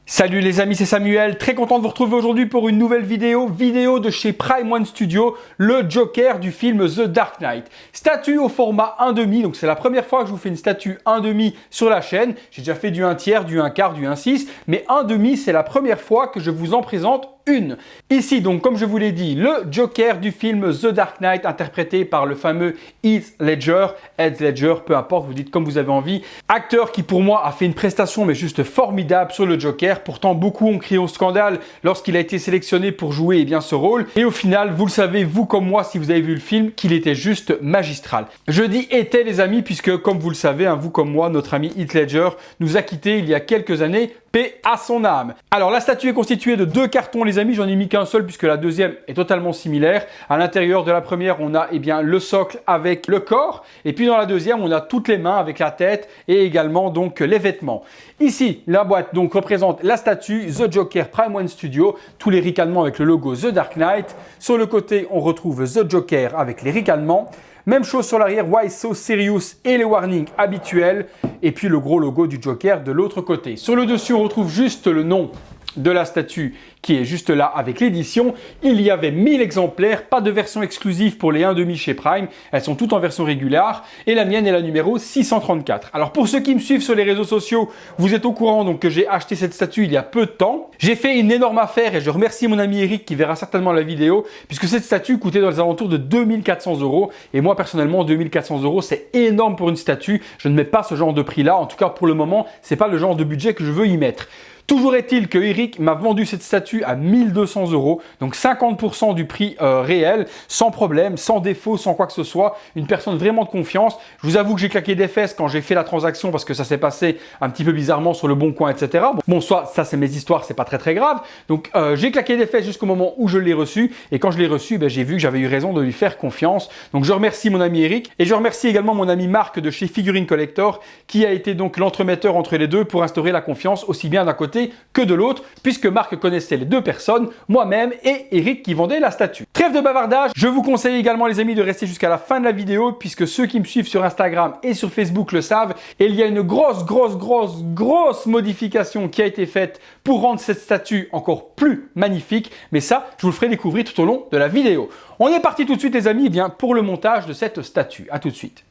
Salut les amis, c'est Samuel, très content de vous retrouver aujourd'hui pour une nouvelle vidéo de chez Prime One Studio, le Joker du film The Dark Knight. Statue au format 1/2, donc c'est la première fois que je vous fais une statue 1/2 sur la chaîne. J'ai déjà fait du 1/3, du 1/4, du 1/6, mais 1/2 c'est la première fois que je vous en présente une. Ici donc, comme je vous l'ai dit, le Joker du film The Dark Knight, interprété par le fameux Heath Ledger, peu importe, vous dites comme vous avez envie. Acteur qui pour moi a fait une prestation mais juste formidable sur le Joker. Pourtant, beaucoup ont crié au scandale lorsqu'il a été sélectionné pour jouer ce rôle. Et au final, vous le savez, vous comme moi, si vous avez vu le film, qu'il était juste magistral. Je dis était les amis, puisque comme vous le savez, vous comme moi, notre ami Heath Ledger nous a quittés il y a quelques années. Paix à son âme. Alors la statue est constituée de 2 cartons les amis, j'en ai mis qu'un seul puisque la deuxième est totalement similaire. À l'intérieur de la première, on a le socle avec le corps, et puis dans la deuxième, on a toutes les mains avec la tête et également donc les vêtements. Ici, la boîte donc représente la statue The Joker Prime One Studio, tous les ricanements avec le logo The Dark Knight. Sur le côté, on retrouve The Joker avec les ricanements. Même chose sur l'arrière, Why So Serious et les warnings habituels. Et puis le gros logo du Joker de l'autre côté. Sur le dessus, on retrouve juste le nom de la statue qui est juste là avec l'édition. Il y avait 1000 exemplaires, pas de version exclusive pour les 1/2 chez Prime. Elles sont toutes en version régulière et la mienne est la numéro 634. Alors pour ceux qui me suivent sur les réseaux sociaux, vous êtes au courant donc que j'ai acheté cette statue il y a peu de temps. J'ai fait une énorme affaire et je remercie mon ami Eric qui verra certainement la vidéo puisque cette statue coûtait dans les alentours de 2400 € et moi personnellement 2400 € c'est énorme pour une statue. Je ne mets pas ce genre de prix là, en tout cas pour le moment c'est pas le genre de budget que je veux y mettre. Toujours est-il que Eric m'a vendu cette statue à 1200 €, donc 50% du prix réel, sans problème, sans défaut, sans quoi que ce soit. Une personne vraiment de confiance. Je vous avoue que j'ai claqué des fesses quand j'ai fait la transaction parce que ça s'est passé un petit peu bizarrement sur le bon coin, etc. Bon, soit ça c'est mes histoires, c'est pas très grave. Donc j'ai claqué des fesses jusqu'au moment où je l'ai reçu. Et quand je l'ai reçu, j'ai vu que j'avais eu raison de lui faire confiance. Donc je remercie mon ami Eric et je remercie également mon ami Marc de chez Figurine Collector qui a été donc l'entremetteur entre les deux pour instaurer la confiance aussi bien d'un côté que de l'autre, puisque Marc connaissait les deux personnes, moi-même et Eric qui vendait la statue. Trêve de bavardage, je vous conseille également les amis de rester jusqu'à la fin de la vidéo, puisque ceux qui me suivent sur Instagram et sur Facebook le savent, et il y a une grosse modification qui a été faite pour rendre cette statue encore plus magnifique, mais ça, je vous le ferai découvrir tout au long de la vidéo. On est parti tout de suite les amis, pour le montage de cette statue. À tout de suite.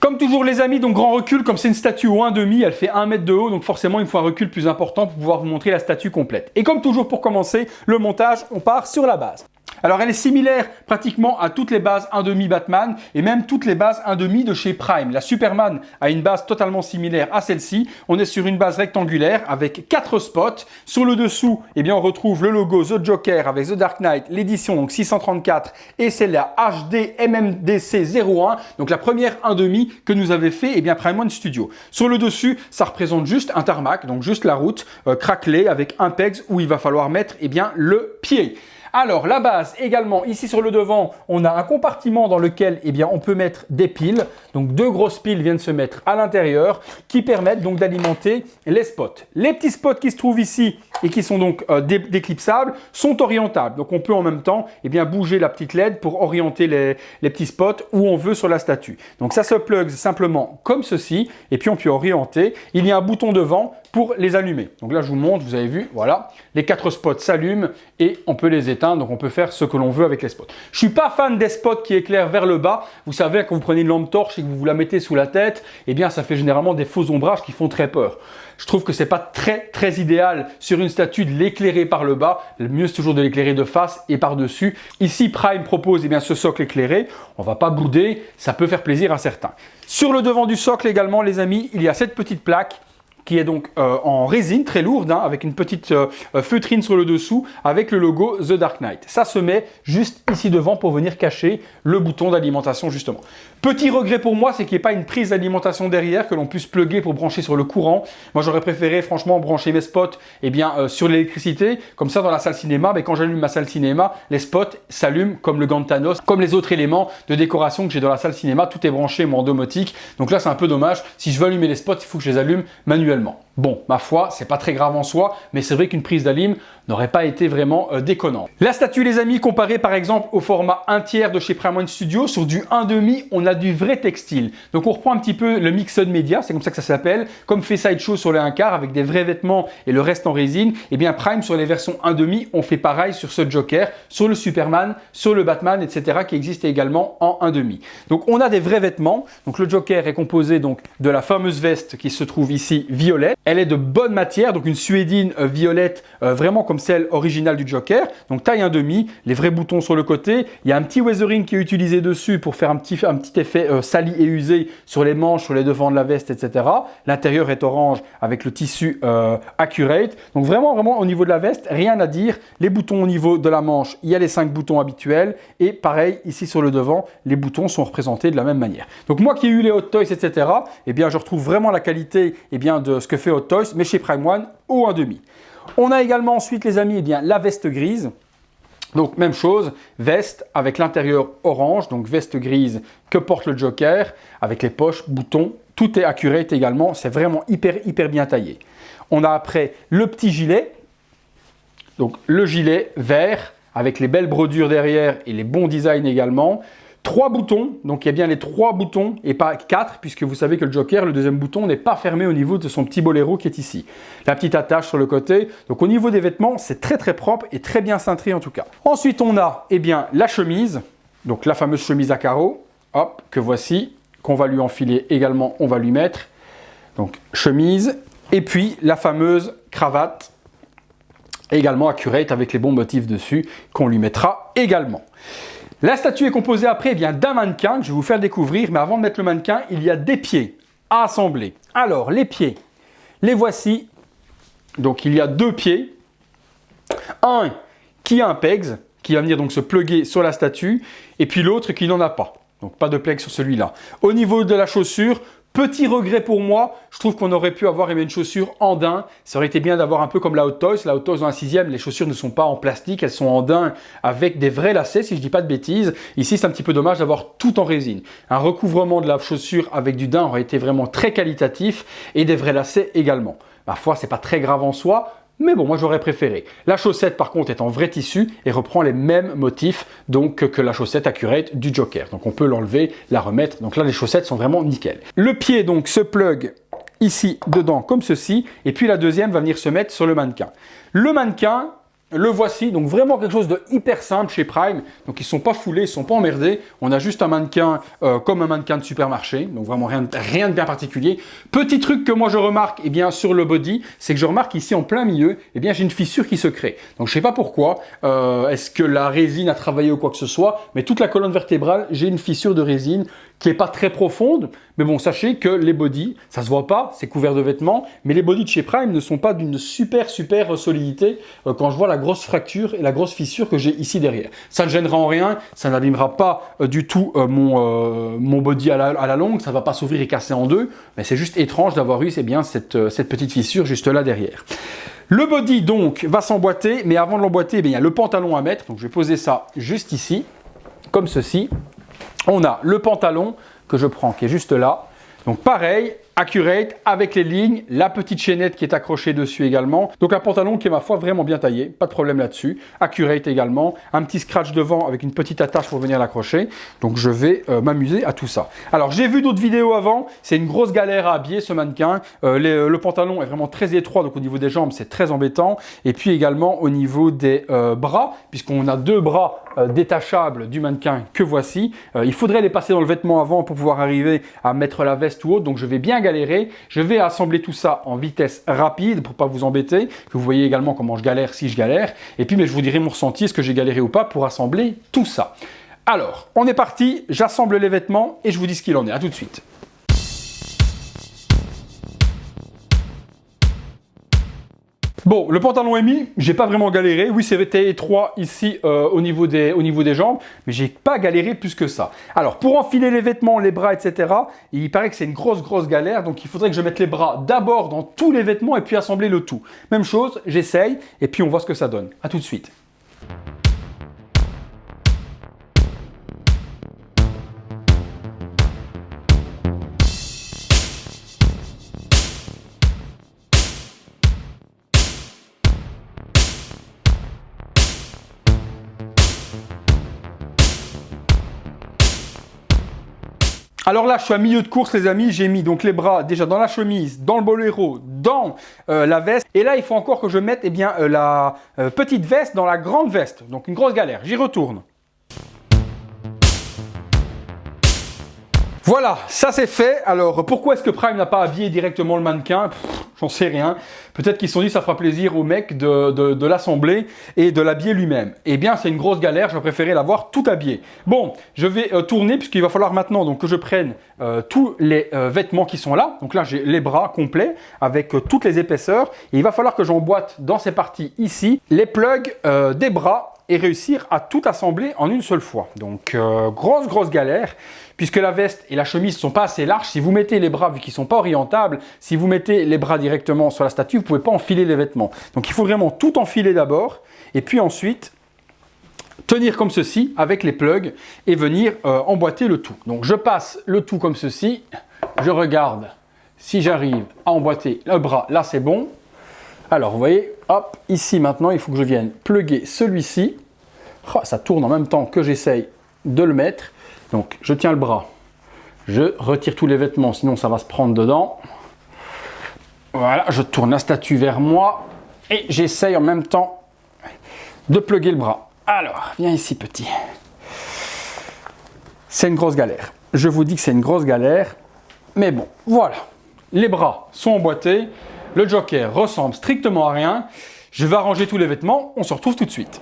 Comme toujours les amis, donc grand recul, comme c'est une statue au 1/2, elle fait 1 mètre de haut, donc forcément il me faut un recul plus important pour pouvoir vous montrer la statue complète. Et comme toujours pour commencer le montage, on part sur la base. Alors elle est similaire pratiquement à toutes les bases 1/2 Batman et même toutes les bases 1/2 de chez Prime. La Superman a une base totalement similaire à celle-ci. On est sur une base rectangulaire avec 4 spots. Sur le dessous, on retrouve le logo The Joker avec The Dark Knight, l'édition donc 634 et c'est la HD MMDC 01, donc la première 1/2 que nous avait fait Prime One Studio. Sur le dessus, ça représente juste un tarmac, donc juste la route craquelée avec un pegs où il va falloir mettre le pied. Alors la base également, ici sur le devant, on a un compartiment dans lequel on peut mettre des piles. Donc 2 grosses piles viennent se mettre à l'intérieur qui permettent donc d'alimenter les spots. Les petits spots qui se trouvent ici et qui sont donc déclipsables sont orientables. Donc on peut en même temps bouger la petite LED pour orienter les petits spots où on veut sur la statue. Donc ça se plug simplement comme ceci et puis on peut orienter. Il y a un bouton devant pour les allumer. Donc là je vous montre, vous avez vu, voilà, les 4 spots s'allument et on peut les éteindre. Donc on peut faire ce que l'on veut avec les spots. Je suis pas fan des spots qui éclairent vers le bas. Vous savez, quand vous prenez une lampe torche et que vous la mettez sous la tête, ça fait généralement des faux ombrages qui font très peur. Je trouve que c'est pas très idéal sur une statue de l'éclairer par le bas. Le mieux c'est toujours de l'éclairer de face et par-dessus. Ici Prime propose ce socle éclairé. On va pas bouder, ça peut faire plaisir à certains. Sur le devant du socle également les amis, il y a cette petite plaque qui est donc en résine très lourde, avec une petite feutrine sur le dessous, avec le logo The Dark Knight. Ça se met juste ici devant pour venir cacher le bouton d'alimentation justement. Petit regret pour moi, c'est qu'il n'y ait pas une prise d'alimentation derrière que l'on puisse plugger pour brancher sur le courant. Moi j'aurais préféré franchement brancher mes spots sur l'électricité, comme ça dans la salle cinéma, quand j'allume ma salle cinéma, les spots s'allument comme le gant de Thanos, comme les autres éléments de décoration que j'ai dans la salle cinéma, tout est branché en domotique. Donc là c'est un peu dommage, si je veux allumer les spots, il faut que je les allume manuellement. Bon, ma foi, c'est pas très grave en soi, mais c'est vrai qu'une prise d'alim n'aurait pas été vraiment déconnante. La statue, les amis, comparée par exemple au format 1/3 de chez Prime One Studio, sur du 1/2, on a du vrai textile. Donc on reprend un petit peu le Mixed Media, c'est comme ça que ça s'appelle, comme fait Sideshow sur les 1/4 avec des vrais vêtements et le reste en résine. Et bien Prime sur les versions 1/2, on fait pareil sur ce Joker, sur le Superman, sur le Batman, etc. qui existent également en 1/2. Donc on a des vrais vêtements. Donc le Joker est composé donc de la fameuse veste qui se trouve ici violette. Elle est de bonne matière, donc une suédine violette, vraiment comme celle originale du Joker. Donc taille 1/2, les vrais boutons sur le côté. Il y a un petit weathering qui est utilisé dessus pour faire un petit effet sali et usé sur les manches, sur les devants de la veste, etc. L'intérieur est orange avec le tissu Accurate. Donc vraiment au niveau de la veste, rien à dire. Les boutons au niveau de la manche, il y a les 5 boutons habituels. Et pareil, ici sur le devant, les boutons sont représentés de la même manière. Donc moi qui ai eu les Hot Toys, etc., eh bien je retrouve vraiment la qualité de ce que fait Hot Toys, mais chez Prime One au 1/2. On a également ensuite, les amis, la veste grise. Donc même chose, veste avec l'intérieur orange, donc veste grise que porte le Joker, avec les poches, boutons, tout est Accurate également, c'est vraiment hyper bien taillé. On a après le petit gilet, donc le gilet vert, avec les belles brodures derrière et les bons designs également. 3 boutons, donc il y a bien les 3 boutons et pas 4, puisque vous savez que le Joker, le deuxième bouton, n'est pas fermé au niveau de son petit boléro qui est ici. La petite attache sur le côté. Donc au niveau des vêtements, c'est très propre et très bien cintré en tout cas. Ensuite, on a la chemise, donc la fameuse chemise à carreaux, hop, que voici, qu'on va lui enfiler également, on va lui mettre. Donc chemise, et puis la fameuse cravate, également Accurate avec les bons motifs dessus, qu'on lui mettra également. La statue est composée après d'un mannequin que je vais vous faire découvrir, mais avant de mettre le mannequin, il y a des pieds à assembler. Alors, les pieds, les voici. Donc, il y a 2 pieds. Un qui a un pegs, qui va venir donc se plugger sur la statue, et puis l'autre qui n'en a pas. Donc, pas de pegs sur celui-là. Au niveau de la chaussure, petit regret pour moi, je trouve qu'on aurait pu avoir une chaussure en daim. Ça aurait été bien d'avoir un peu comme la Hot Toys. La Hot Toys dans la 6e, les chaussures ne sont pas en plastique, elles sont en daim avec des vrais lacets, si je ne dis pas de bêtises. Ici, c'est un petit peu dommage d'avoir tout en résine. Un recouvrement de la chaussure avec du daim aurait été vraiment très qualitatif et des vrais lacets également. Ma foi, c'est pas très grave en soi. Mais bon, moi j'aurais préféré. La chaussette par contre est en vrai tissu et reprend les mêmes motifs donc, que la chaussette Accurate du Joker. Donc on peut l'enlever, la remettre. Donc là les chaussettes sont vraiment nickel. Le pied donc se plug ici dedans comme ceci. Et puis la deuxième va venir se mettre sur le mannequin. Le mannequin, le voici, donc vraiment quelque chose de hyper simple chez Prime. Donc ils ne sont pas foulés, ils ne sont pas emmerdés. On a juste un mannequin comme un mannequin de supermarché. Donc vraiment rien de bien particulier. Petit truc que moi je remarque sur le body, c'est que je remarque ici en plein milieu, j'ai une fissure qui se crée. Donc je ne sais pas pourquoi. Est-ce que la résine a travaillé ou quoi que ce soit, mais toute la colonne vertébrale, j'ai une fissure de résine qui n'est pas très profonde. Mais bon, sachez que les bodys, ça se voit pas, c'est couvert de vêtements, mais les bodys de chez Prime ne sont pas d'une super solidité quand je vois la grosse fracture et la grosse fissure que j'ai ici derrière. Ça ne gênera en rien, ça n'abîmera pas du tout mon body à la longue, ça ne va pas s'ouvrir et casser en deux, mais c'est juste étrange d'avoir eu cette petite fissure juste là derrière. Le body donc va s'emboîter, mais avant de l'emboîter, il y a le pantalon à mettre, donc je vais poser ça juste ici, comme ceci. On a le pantalon que je prends qui est juste là. Donc pareil, Accurate avec les lignes, la petite chaînette qui est accrochée dessus également. Donc un pantalon qui est ma foi vraiment bien taillé, pas de problème là-dessus. Accurate également, un petit scratch devant avec une petite attache pour venir l'accrocher. Donc je vais m'amuser à tout ça. Alors j'ai vu d'autres vidéos avant, c'est une grosse galère à habiller ce mannequin. Le pantalon est vraiment très étroit, donc au niveau des jambes c'est très embêtant. Et puis également au niveau des bras, puisqu'on a 2 bras détachables du mannequin que voici. Il faudrait les passer dans le vêtement avant pour pouvoir arriver à mettre la veste ou autre, donc je vais bien galérer. Je vais assembler tout ça en vitesse rapide pour pas vous embêter, que vous voyez également comment je galère si je galère. Et puis je vous dirai mon ressenti, est-ce que j'ai galéré ou pas pour assembler tout ça. Alors, on est parti, j'assemble les vêtements et je vous dis ce qu'il en est. À tout de suite. Bon, le pantalon est mis, j'ai pas vraiment galéré. Oui, c'était étroit ici au niveau des jambes, mais j'ai pas galéré plus que ça. Alors, pour enfiler les vêtements, les bras, etc., il paraît que c'est une grosse galère. Donc, il faudrait que je mette les bras d'abord dans tous les vêtements et puis assembler le tout. Même chose, j'essaye et puis on voit ce que ça donne. À tout de suite. Alors là, je suis à milieu de course, les amis. J'ai mis donc les bras déjà dans la chemise, dans le boléro, dans la veste. Et là, il faut encore que je mette la petite veste dans la grande veste. Donc une grosse galère. J'y retourne. Voilà, ça c'est fait. Alors, pourquoi est-ce que Prime n'a pas habillé directement le mannequin? J'en sais rien. Peut-être qu'ils se sont dit ça fera plaisir au mec de l'assembler et de l'habiller lui-même. Eh bien, c'est une grosse galère. J'aurais préféré l'avoir tout habillé. Bon, je vais tourner puisqu'il va falloir maintenant donc, que je prenne tous les vêtements qui sont là. Donc là, j'ai les bras complets avec toutes les épaisseurs. Et il va falloir que j'emboîte dans ces parties ici les plugs des bras et réussir à tout assembler en une seule fois. Donc, grosse galère. Puisque la veste et la chemise ne sont pas assez larges, si vous mettez les bras, vu qu'ils ne sont pas orientables, si vous mettez les bras directement sur la statue, vous ne pouvez pas enfiler les vêtements. Donc il faut vraiment tout enfiler d'abord, et puis ensuite tenir comme ceci avec les plugs et venir emboîter le tout. Donc je passe le tout comme ceci, je regarde si j'arrive à emboîter le bras, là c'est bon. Alors vous voyez, hop, ici maintenant il faut que je vienne plugger celui-ci. Oh, ça tourne en même temps que j'essaye de le mettre. Donc, je tiens le bras, je retire tous les vêtements, sinon ça va se prendre dedans. Voilà, je tourne la statue vers moi et j'essaye en même temps de plugger le bras. Alors, viens ici, petit. C'est une grosse galère. Je vous dis que c'est une grosse galère, mais bon, voilà. Les bras sont emboîtés, le Joker ressemble strictement à rien. Je vais arranger tous les vêtements, on se retrouve tout de suite.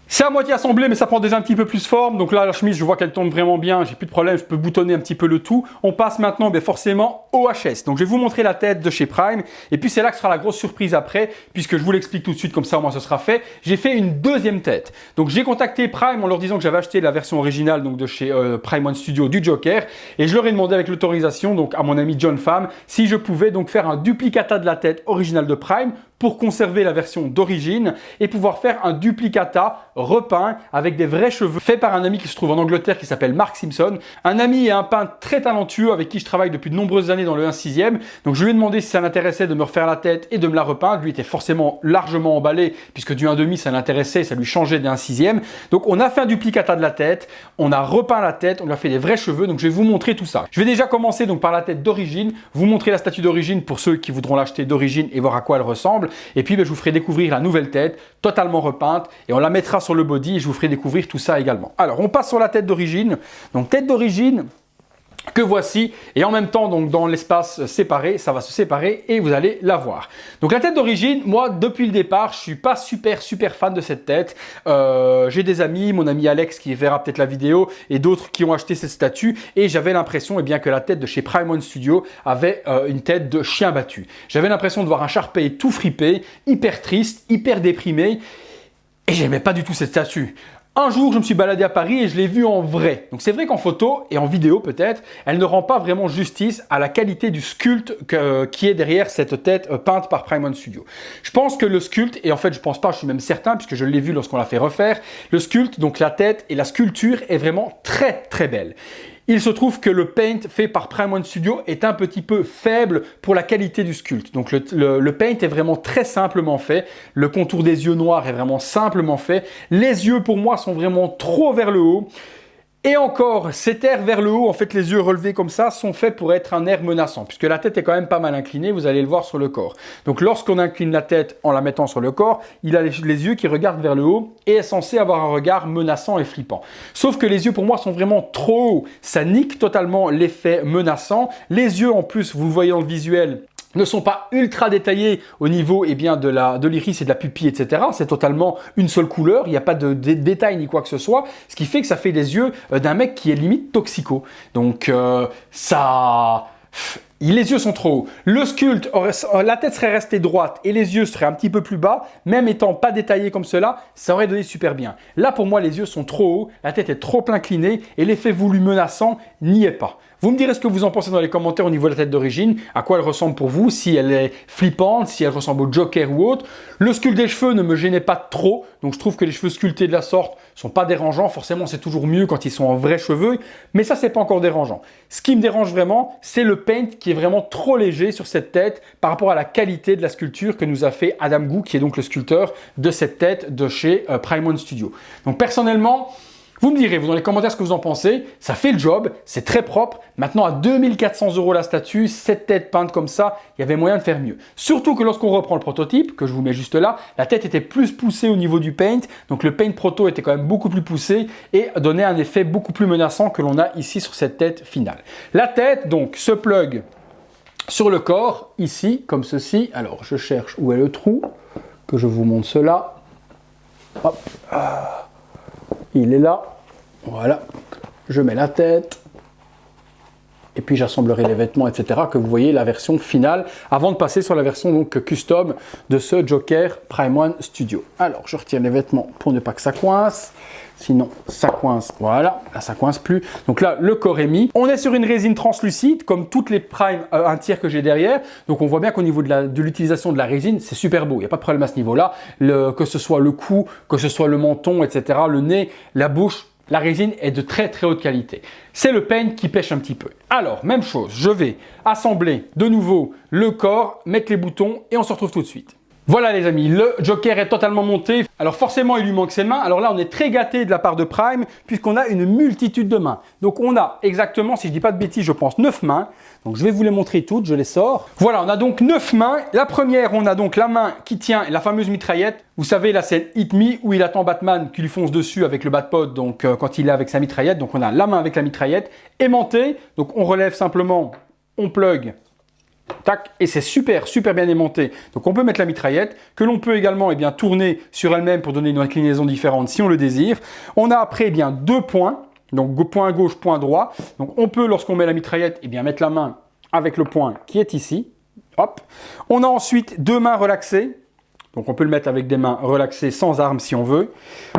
C'est à moitié assemblé, mais ça prend déjà un petit peu plus forme. Donc là, la chemise, je vois qu'elle tombe vraiment bien. J'ai plus de problème, je peux boutonner un petit peu le tout. On passe maintenant, forcément, au HS. Donc je vais vous montrer la tête de chez Prime. Et puis c'est là que sera la grosse surprise après, puisque je vous l'explique tout de suite, comme ça au moins ce sera fait. J'ai fait une deuxième tête. Donc j'ai contacté Prime en leur disant que j'avais acheté la version originale donc de chez Prime One Studio du Joker. Et je leur ai demandé avec l'autorisation, donc à mon ami John Pham, si je pouvais donc faire un duplicata de la tête originale de Prime pour conserver la version d'origine et pouvoir faire un duplicata repeint avec des vrais cheveux fait par un ami qui se trouve en Angleterre qui s'appelle Mark Simpson. Un ami et un peintre très talentueux avec qui je travaille depuis de nombreuses années dans le 1/6e. Donc je lui ai demandé si ça l'intéressait de me refaire la tête et de me la repeindre. Lui était forcément largement emballé puisque du 1/2 ça l'intéressait, ça lui changeait des 1/6e. Donc on a fait un duplicata de la tête, on a repeint la tête, on lui a fait des vrais cheveux. Donc je vais vous montrer tout ça. Je vais déjà commencer donc par la tête d'origine, vous montrer la statue d'origine pour ceux qui voudront l'acheter d'origine et voir à quoi elle ressemble. Et puis je vous ferai découvrir la nouvelle tête, totalement repeinte, et on la mettra sur le body et je vous ferai découvrir tout ça également. Alors, on passe sur la tête d'origine. Donc, tête d'origine que voici, et en même temps, donc dans l'espace séparé, ça va se séparer et vous allez la voir. Donc la tête d'origine, moi, depuis le départ, je suis pas super fan de cette tête. J'ai des amis, mon ami Alex qui verra peut-être la vidéo, et d'autres qui ont acheté cette statue, et j'avais l'impression que la tête de chez Prime One Studio avait une tête de chien battu. J'avais l'impression de voir un Sharpay tout fripé, hyper triste, hyper déprimé, et j'aimais pas du tout cette statue. Un jour, je me suis baladé à Paris et je l'ai vue en vrai. Donc c'est vrai qu'en photo et en vidéo peut-être, elle ne rend pas vraiment justice à la qualité du sculpte qui est derrière cette tête peinte par Prime One Studio. Je pense que le sculpte, et en fait je pense pas, je suis même certain puisque je l'ai vu lorsqu'on l'a fait refaire, le sculpte, donc la tête et la sculpture est vraiment très belle. Il se trouve que le paint fait par Prime One Studio est un petit peu faible pour la qualité du sculpte. Donc le paint est vraiment très simplement fait. Le contour des yeux noirs est vraiment simplement fait. Les yeux pour moi sont vraiment trop vers le haut. Et encore, cet air vers le haut, en fait les yeux relevés comme ça, sont faits pour être un air menaçant, puisque la tête est quand même pas mal inclinée, vous allez le voir sur le corps. Donc lorsqu'on incline la tête en la mettant sur le corps, il a les yeux qui regardent vers le haut et est censé avoir un regard menaçant et flippant. Sauf que les yeux pour moi sont vraiment trop hauts, ça nique totalement l'effet menaçant. Les yeux en plus, vous le voyez dans le visuel, ne sont pas ultra détaillés au niveau de l'iris et de la pupille, etc. C'est totalement une seule couleur, il n'y a pas de détails ni quoi que ce soit, ce qui fait que ça fait des yeux d'un mec qui est limite toxico. Donc les yeux sont trop hauts. Le sculpte, la tête serait restée droite et les yeux seraient un petit peu plus bas, même étant pas détaillés comme cela, ça aurait donné super bien. Là, pour moi, les yeux sont trop hauts, la tête est trop inclinée et l'effet voulu menaçant n'y est pas. Vous me direz ce que vous en pensez dans les commentaires au niveau de la tête d'origine, à quoi elle ressemble pour vous, si elle est flippante, si elle ressemble au Joker ou autre. Le sculpte des cheveux ne me gênait pas trop, donc je trouve que les cheveux sculptés de la sorte sont pas dérangeants. Forcément, c'est toujours mieux quand ils sont en vrais cheveux, mais ça, c'est pas encore dérangeant. Ce qui me dérange vraiment, c'est le paint qui est vraiment trop léger sur cette tête par rapport à la qualité de la sculpture que nous a fait Adam Gu, qui est donc le sculpteur de cette tête de chez Prime One Studio. Donc personnellement, vous me direz, vous dans les commentaires ce que vous en pensez, ça fait le job, c'est très propre. Maintenant à 2400 € la statue, cette tête peinte comme ça, il y avait moyen de faire mieux. Surtout que lorsqu'on reprend le prototype, que je vous mets juste là, la tête était plus poussée au niveau du paint, donc le paint proto était quand même beaucoup plus poussé et donnait un effet beaucoup plus menaçant que l'on a ici sur cette tête finale. La tête donc se plug sur le corps, ici, comme ceci. Alors je cherche où est le trou, que je vous montre cela. Hop, il est là. Voilà, je mets la tête et puis j'assemblerai les vêtements, etc. que vous voyez la version finale avant de passer sur la version donc custom de ce Joker Prime One Studio. Alors, je retire les vêtements pour ne pas que ça coince. Sinon, ça coince. Voilà, là, ça coince plus. Donc là, le corps est mis. On est sur une résine translucide, comme toutes les Prime 1 tiers que j'ai derrière. Donc, on voit bien qu'au niveau de l'utilisation de la résine, c'est super beau. Il n'y a pas de problème à ce niveau-là. Que ce soit le cou, que ce soit le menton, etc., le nez, la bouche, la résine est de très très haute qualité. C'est le paint qui pêche un petit peu. Alors, même chose, je vais assembler de nouveau le corps, mettre les boutons et on se retrouve tout de suite. Voilà les amis, le Joker est totalement monté. Alors forcément, il lui manque ses mains. Alors là, on est très gâté de la part de Prime puisqu'on a une multitude de mains. Donc on a exactement, si je ne dis pas de bêtises, je pense 9 mains. Donc je vais vous les montrer toutes, je les sors. Voilà, on a donc 9 mains. La première, on a donc la main qui tient la fameuse mitraillette. Vous savez, la scène Hit Me où il attend Batman qui lui fonce dessus avec le Batpod, donc quand il est avec sa mitraillette. Donc on a la main avec la mitraillette aimantée. Donc on relève simplement, on plug. Tac, et c'est super bien aimanté. Donc on peut mettre la mitraillette, que l'on peut également tourner sur elle-même pour donner une inclinaison différente si on le désire. On a après deux points, donc point gauche, point droit. Donc on peut, lorsqu'on met la mitraillette, mettre la main avec le point qui est ici. Hop. On a ensuite deux mains relaxées. Donc on peut le mettre avec des mains relaxées sans arme si on veut.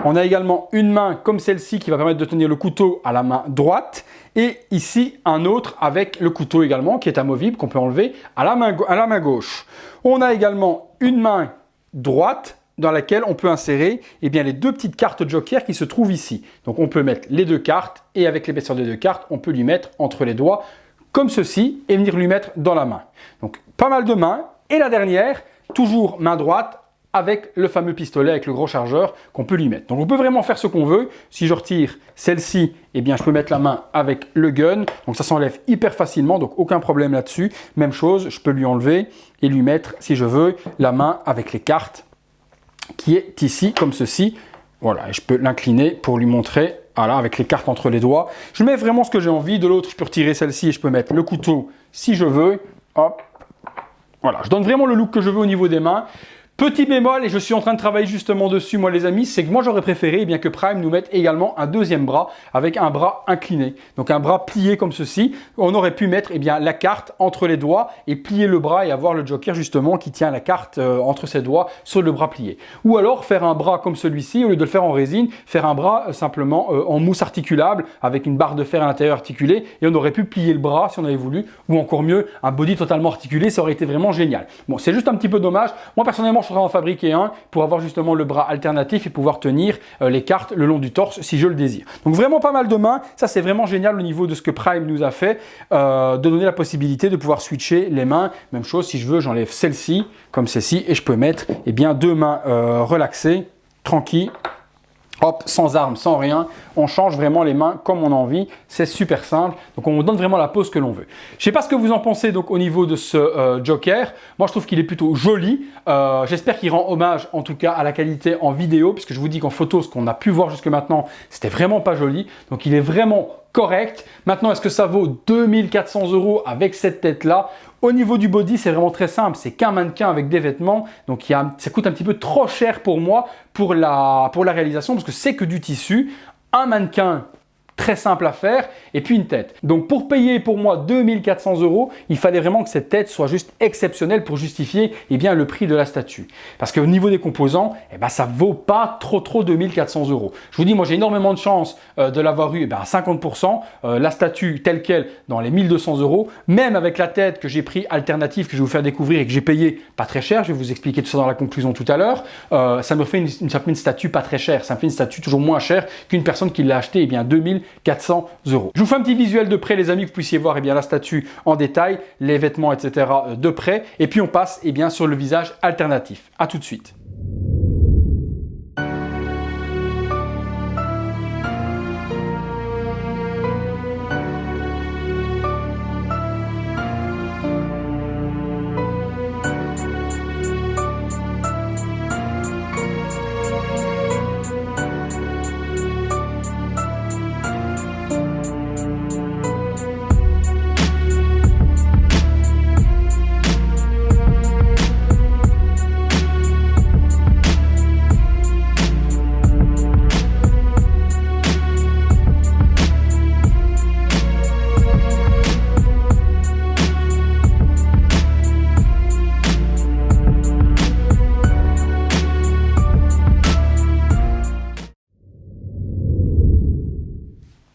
On a également une main comme celle-ci qui va permettre de tenir le couteau à la main droite. Et ici un autre avec le couteau également qui est amovible, qu'on peut enlever à la main gauche. On a également une main droite dans laquelle on peut insérer les deux petites cartes Joker qui se trouvent ici. Donc on peut mettre les deux cartes et avec l'épaisseur des deux cartes, on peut lui mettre entre les doigts comme ceci et venir lui mettre dans la main. Donc pas mal de mains. Et la dernière, toujours main droite, avec le fameux pistolet, avec le gros chargeur qu'on peut lui mettre. Donc on peut vraiment faire ce qu'on veut. Si je retire celle-ci, je peux mettre la main avec le gun. Donc ça s'enlève hyper facilement, donc aucun problème là-dessus. Même chose, je peux lui enlever et lui mettre, si je veux, la main avec les cartes qui est ici, comme ceci. Voilà, et je peux l'incliner pour lui montrer, voilà, avec les cartes entre les doigts. Je mets vraiment ce que j'ai envie. De l'autre, je peux retirer celle-ci et je peux mettre le couteau si je veux. Hop. Voilà, je donne vraiment le look que je veux au niveau des mains. Petit bémol, et je suis en train de travailler justement dessus, moi les amis, c'est que moi j'aurais préféré que Prime nous mette également un deuxième bras avec un bras incliné. Donc un bras plié comme ceci. On aurait pu mettre la carte entre les doigts et plier le bras et avoir le Joker justement qui tient la carte entre ses doigts sur le bras plié. Ou alors faire un bras comme celui-ci, au lieu de le faire en résine, faire un bras simplement en mousse articulable avec une barre de fer à l'intérieur articulée et on aurait pu plier le bras si on avait voulu. Ou encore mieux, un body totalement articulé, ça aurait été vraiment génial. Bon, c'est juste un petit peu dommage. Moi personnellement, je suis en train d'en fabriquer un pour avoir justement le bras alternatif et pouvoir tenir les cartes le long du torse si je le désire. Donc vraiment pas mal de mains, ça c'est vraiment génial au niveau de ce que Prime nous a fait, de donner la possibilité de pouvoir switcher les mains. Même chose, si je veux, j'enlève celle-ci comme celle-ci et je peux mettre deux mains relaxées, tranquilles. Hop, sans arme, sans rien, on change vraiment les mains comme on a envie, c'est super simple, donc on donne vraiment la pose que l'on veut. Je ne sais pas ce que vous en pensez donc au niveau de ce Joker, moi je trouve qu'il est plutôt joli, j'espère qu'il rend hommage en tout cas à la qualité en vidéo, puisque je vous dis qu'en photo, ce qu'on a pu voir jusque maintenant, c'était vraiment pas joli, donc il est vraiment correct. Maintenant, est-ce que ça vaut 2400 € avec cette tête-là? Au niveau du body, c'est vraiment très simple. C'est qu'un mannequin avec des vêtements. Donc, ça coûte un petit peu trop cher pour moi pour la réalisation parce que c'est que du tissu. Un mannequin très simple à faire et puis une tête. Donc pour payer pour moi 2400 €, il fallait vraiment que cette tête soit juste exceptionnelle pour justifier le prix de la statue. Parce qu'au niveau des composants, ça vaut pas trop 2400 €. Je vous dis, moi j'ai énormément de chance de l'avoir eu à 50%. La statue telle qu'elle dans les 1200 €, même avec la tête que j'ai pris alternative, que je vais vous faire découvrir et que j'ai payé pas très cher, je vais vous expliquer tout ça dans la conclusion tout à l'heure, ça me fait une statue pas très chère. Ça me fait une statue toujours moins chère qu'une personne qui l'a acheté 2000 400 €. Je vous fais un petit visuel de près les amis, que vous puissiez voir la statue en détail, les vêtements etc. de près, et puis on passe sur le visage alternatif. A tout de suite.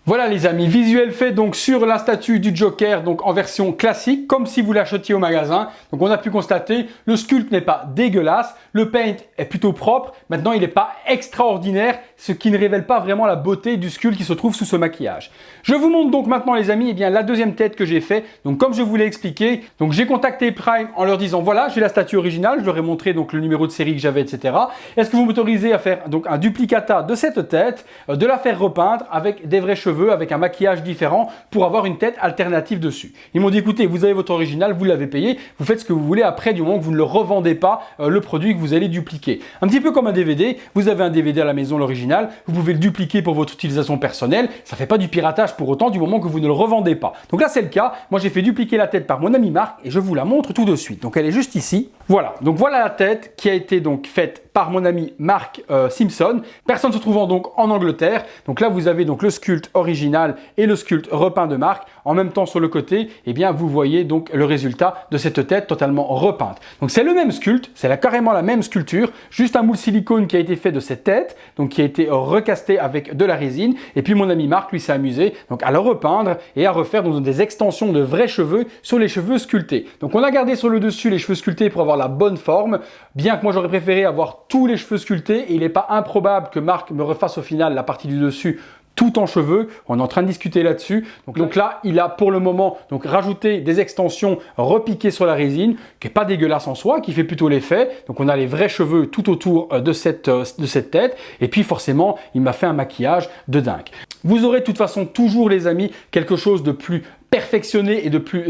Voilà les amis, visuel fait donc sur la statue du Joker, donc en version classique, comme si vous l'achetiez au magasin. Donc on a pu constater, le sculpte n'est pas dégueulasse, le paint est plutôt propre, maintenant il n'est pas extraordinaire, ce qui ne révèle pas vraiment la beauté du sculpte qui se trouve sous ce maquillage. Je vous montre donc maintenant les amis, la deuxième tête que j'ai fait. Donc comme je vous l'ai expliqué, donc j'ai contacté Prime en leur disant voilà, j'ai la statue originale, je leur ai montré donc le numéro de série que j'avais, etc. Est-ce que vous m'autorisez à faire donc un duplicata de cette tête, de la faire repeindre avec des vrais cheveux, avec un maquillage différent pour avoir une tête alternative dessus. Ils m'ont dit écoutez, vous avez votre original, vous l'avez payé, vous faites ce que vous voulez après du moment que vous ne le revendez pas le produit que vous allez dupliquer. Un petit peu comme un DVD, vous avez un DVD à la maison, l'original, vous pouvez le dupliquer pour votre utilisation personnelle, ça fait pas du piratage pour autant du moment que vous ne le revendez pas. Donc là c'est le cas, moi j'ai fait dupliquer la tête par mon ami Marc et je vous la montre tout de suite. Donc elle est juste ici. Voilà, donc voilà la tête qui a été donc faite par mon ami Mark Simpson, personne se trouvant donc en Angleterre. Donc là vous avez donc le sculpte original et le sculpte repeint de Marc. En même temps sur le côté, vous voyez donc le résultat de cette tête totalement repeinte. Donc c'est le même sculpte, c'est carrément la même sculpture, juste un moule silicone qui a été fait de cette tête, donc qui a été recasté avec de la résine. Et puis mon ami Marc lui s'est amusé donc à le repeindre et à refaire donc des extensions de vrais cheveux sur les cheveux sculptés. Donc on a gardé sur le dessus les cheveux sculptés pour avoir la bonne forme, bien que moi j'aurais préféré avoir tous les cheveux sculptés, et il n'est pas improbable que Marc me refasse au final la partie du dessus tout en cheveux. On est en train de discuter là-dessus. Donc là, il a pour le moment donc rajouté des extensions repiquées sur la résine, qui n'est pas dégueulasse en soi, qui fait plutôt l'effet. Donc on a les vrais cheveux tout autour de cette tête. Et puis forcément, il m'a fait un maquillage de dingue. Vous aurez de toute façon toujours les amis quelque chose de plus perfectionné et de plus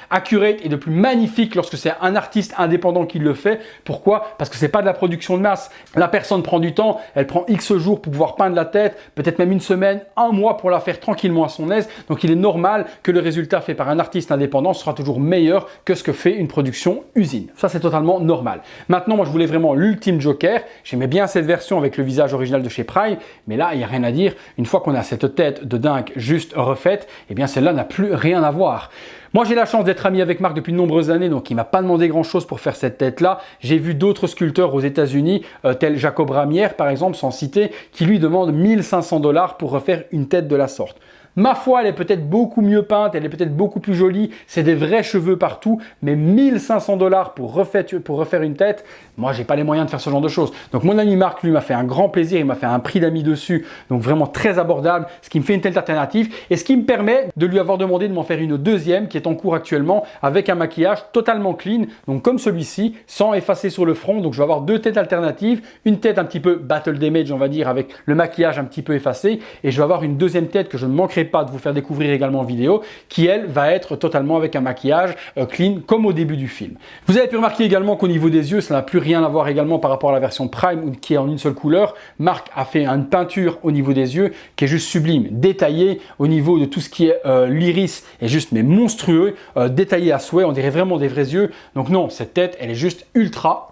accurate et de plus magnifique lorsque c'est un artiste indépendant qui le fait. Pourquoi? Parce que c'est pas de la production de masse. La personne prend du temps, elle prend X jours pour pouvoir peindre la tête, peut-être même une semaine, un mois pour la faire tranquillement à son aise. Donc il est normal que le résultat fait par un artiste indépendant sera toujours meilleur que ce que fait une production usine. Ça c'est totalement normal. Maintenant moi je voulais vraiment l'ultime Joker. J'aimais bien cette version avec le visage original de chez Prime, mais là il n'y a rien à dire. Une fois qu'on a cette tête de dingue juste refaite, celle-là n'a plus rien à voir. Moi j'ai la chance d'être ami avec Marc depuis de nombreuses années, donc il m'a pas demandé grand chose pour faire cette tête là. J'ai vu d'autres sculpteurs aux États-Unis tel Jacob Ramière par exemple, sans citer, qui lui demande 1500 $ pour refaire une tête de la sorte. Ma foi, elle est peut-être beaucoup mieux peinte, elle est peut-être beaucoup plus jolie, c'est des vrais cheveux partout, mais 1500 $ pour refaire une tête, moi j'ai pas les moyens de faire ce genre de choses. Donc mon ami Marc lui m'a fait un grand plaisir, il m'a fait un prix d'amis dessus, donc vraiment très abordable, ce qui me fait une telle alternative et ce qui me permet de lui avoir demandé de m'en faire une deuxième qui est en cours actuellement avec un maquillage totalement clean, donc comme celui-ci, sans effacer sur le front. Donc je vais avoir deux têtes alternatives, une tête un petit peu battle damage on va dire avec le maquillage un petit peu effacé, et je vais avoir une deuxième tête que je ne manquerai pas de vous faire découvrir également en vidéo, qui elle va être totalement avec un maquillage clean comme au début du film. Vous avez pu remarquer également qu'au niveau des yeux ça n'a plus rien à voir également par rapport à la version Prime qui est en une seule couleur. Marc a fait une peinture au niveau des yeux qui est juste sublime, détaillée au niveau de tout ce qui est l'iris est juste mais monstrueux, détaillé à souhait, on dirait vraiment des vrais yeux. Donc non, cette tête elle est juste ultra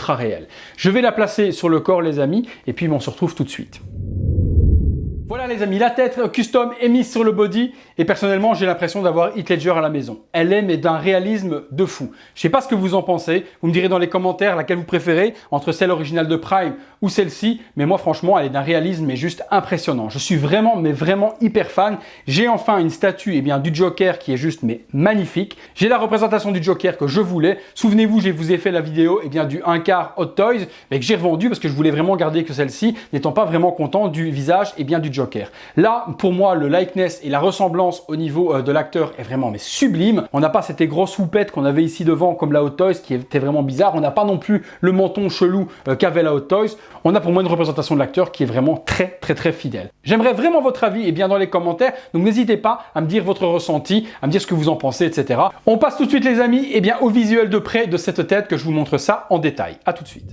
réelle. Je vais la placer sur le corps les amis et puis on se retrouve tout de suite. Voilà les amis, la tête custom est mise sur le body et personnellement j'ai l'impression d'avoir Heath Ledger à la maison. Elle est mais d'un réalisme de fou. Je sais pas ce que vous en pensez, vous me direz dans les commentaires laquelle vous préférez entre celle originale de Prime ou celle-ci, mais moi franchement elle est d'un réalisme mais juste impressionnant. Je suis vraiment hyper fan. J'ai enfin une statue du Joker qui est juste mais magnifique. J'ai la représentation du Joker que je voulais. Souvenez-vous, je vous ai fait la vidéo du 1/4 Hot Toys mais que j'ai revendu parce que je voulais vraiment garder que celle-ci, n'étant pas vraiment content du visage du Joker Joker. Là, pour moi, le likeness et la ressemblance au niveau de l'acteur est vraiment sublime. On n'a pas cette grosse houppette qu'on avait ici devant comme la Hot Toys qui était vraiment bizarre. On n'a pas non plus le menton chelou qu'avait la Hot Toys. On a pour moi une représentation de l'acteur qui est vraiment très fidèle. J'aimerais vraiment votre avis bien dans les commentaires. Donc n'hésitez pas à me dire votre ressenti, à me dire ce que vous en pensez, etc. On passe tout de suite les amis bien au visuel de près de cette tête que je vous montre ça en détail. À tout de suite.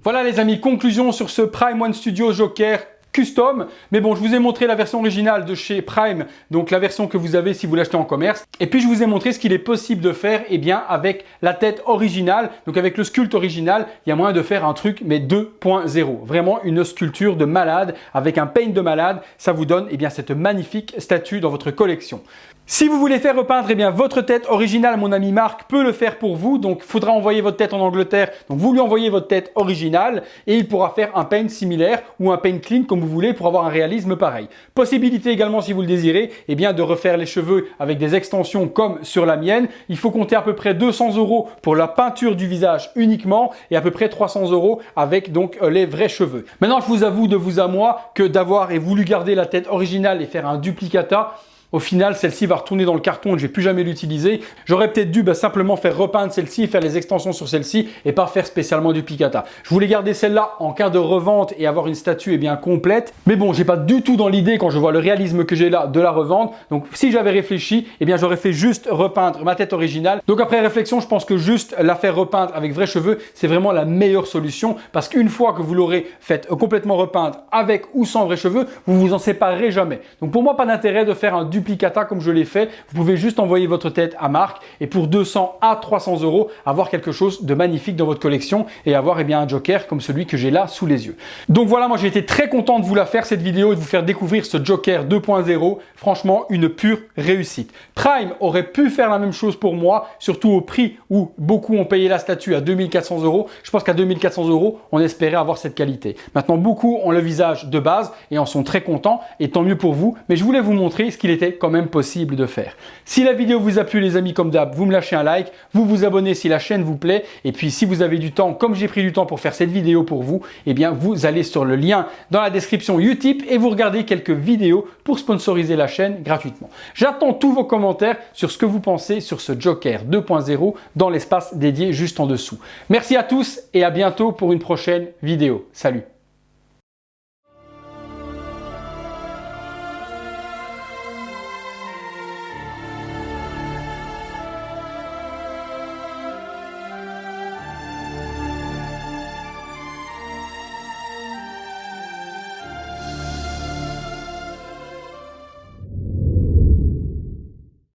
Voilà les amis, conclusion sur ce Prime One Studio Joker custom. Mais bon, je vous ai montré la version originale de chez Prime, donc la version que vous avez si vous l'achetez en commerce. Et puis je vous ai montré ce qu'il est possible de faire avec la tête originale, donc avec le sculpte original, il y a moyen de faire un truc mais 2.0. Vraiment une sculpture de malade avec un paint de malade, ça vous donne cette magnifique statue dans votre collection. Si vous voulez faire repeindre votre tête originale, mon ami Marc peut le faire pour vous. Donc, il faudra envoyer votre tête en Angleterre. Donc, vous lui envoyez votre tête originale et il pourra faire un paint similaire ou un paint clean comme vous voulez pour avoir un réalisme pareil. Possibilité également, si vous le désirez, de refaire les cheveux avec des extensions comme sur la mienne. Il faut compter à peu près 200 € pour la peinture du visage uniquement et à peu près 300 € avec donc les vrais cheveux. Maintenant, je vous avoue de vous à moi que d'avoir voulu garder la tête originale et faire un duplicata, au final, celle-ci va retourner dans le carton et je ne vais plus jamais l'utiliser. J'aurais peut-être dû simplement faire repeindre celle-ci, faire les extensions sur celle-ci et pas faire spécialement duplicata. Je voulais garder celle-là en cas de revente et avoir une statue complète. Mais bon, j'ai pas du tout dans l'idée quand je vois le réalisme que j'ai là de la revendre. Donc si j'avais réfléchi, j'aurais fait juste repeindre ma tête originale. Donc après réflexion, je pense que juste la faire repeindre avec vrais cheveux, c'est vraiment la meilleure solution parce qu'une fois que vous l'aurez faite complètement repeindre avec ou sans vrais cheveux, vous vous en séparerez jamais. Donc pour moi, pas d'intérêt de faire un duplicata comme je l'ai fait. Vous pouvez juste envoyer votre tête à Marc et pour 200 à 300 € avoir quelque chose de magnifique dans votre collection et avoir un Joker comme celui que j'ai là sous les yeux. Donc voilà, moi j'ai été très content de vous la faire cette vidéo et de vous faire découvrir ce Joker 2.0. Franchement, une pure réussite. Prime aurait pu faire la même chose pour moi, surtout au prix où beaucoup ont payé la statue à 2400 €. Je pense qu'à 2400 €, on espérait avoir cette qualité. Maintenant, beaucoup ont le visage de base et en sont très contents et tant mieux pour vous. Mais je voulais vous montrer ce qu'il était quand même possible de faire. Si la vidéo vous a plu les amis, comme d'hab, vous me lâchez un like, vous vous abonnez si la chaîne vous plaît et puis si vous avez du temps, comme j'ai pris du temps pour faire cette vidéo pour vous, vous allez sur le lien dans la description Utip et vous regardez quelques vidéos pour sponsoriser la chaîne gratuitement. J'attends tous vos commentaires sur ce que vous pensez sur ce Joker 2.0 dans l'espace dédié juste en dessous. Merci à tous et à bientôt pour une prochaine vidéo. Salut!